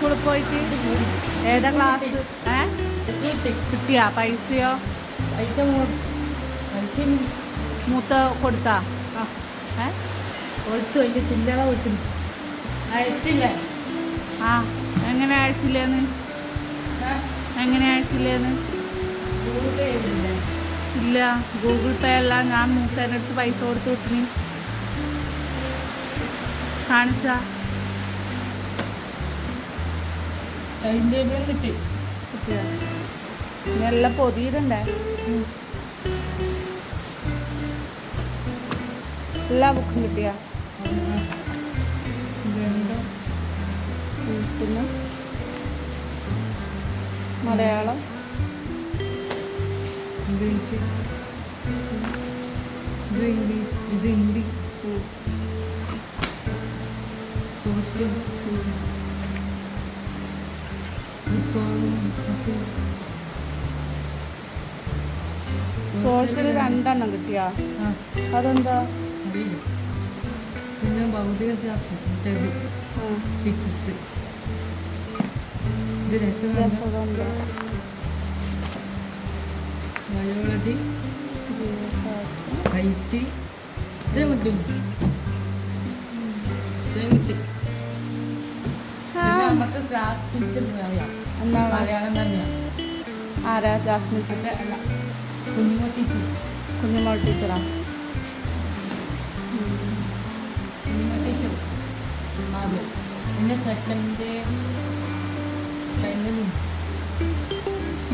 സ്കൂളിൽ പോയിട്ട്? ഏതാ ക്ലാസ്? കിട്ടിയാ പൈസയോ? മൂത്ത കൊടുത്താ? ആ എങ്ങനെ അയച്ചില്ലേന്ന്? എങ്ങനെ അയച്ചില്ലേന്ന്? ഇല്ല, ഗൂഗിൾ പേ അല്ല, ഞാൻ മൂത്തേൻ്റെ അടുത്ത് പൈസ കൊടുത്ത് വിട്ടിന്. കാണിച്ചാ കിട്ടിയ എല്ലാം പൊതിയിടണ്ടേ? എല്ലാ ബുക്കും കിട്ടിയ? പിന്നെ മലയാളം, ഇംഗ്ലീഷ്, ഇത് ഹിന്ദി, സോഷ്യൽ, സോഷ്യൽ 2 കിട്ടിയാ? അതെന്താ? പിന്നെ ഭൗതിക ശാസ്ത്രം, ഫിസിക്സ്, ഇത് രസതന്ത്രം, ബയോളജി, ഐടി, ഇത്രയും കിട്ടും. നമുക്ക് ക്ലാസ് ടീച്ചർ മലയാളം തന്നെയാണ്. ആരാ? Jasmine teacher? Kunjumol teacher. Kunjumol ടീച്ചറാ? കുഞ്ഞുമോൾ ടീച്ചർ ആദ്യം, പിന്നെ സെക്കൻഡ്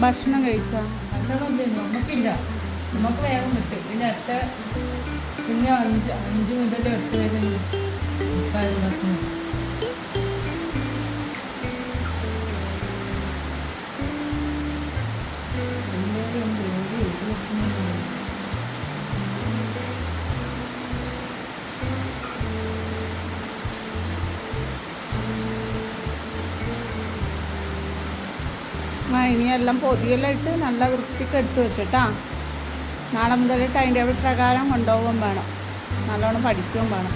ഭക്ഷണം കഴിച്ചാ? ഭക്ഷണം നമുക്കില്ല, നമുക്ക് വേഗം കിട്ടും. പിന്നെ 5 മുതൽ 8 വരെ ഭക്ഷണം. ഇനിയെല്ലാം പൊതിയെല്ലാം ഇട്ട് നല്ല വൃത്തിക്ക് എടുത്ത് വെച്ചിട്ടാ. നാളെ മുതൽ ടൈം ടേബിൾ പ്രകാരം കൊണ്ടുപോകാൻ വേണം, നല്ലോണം പഠിക്കുകയും വേണം.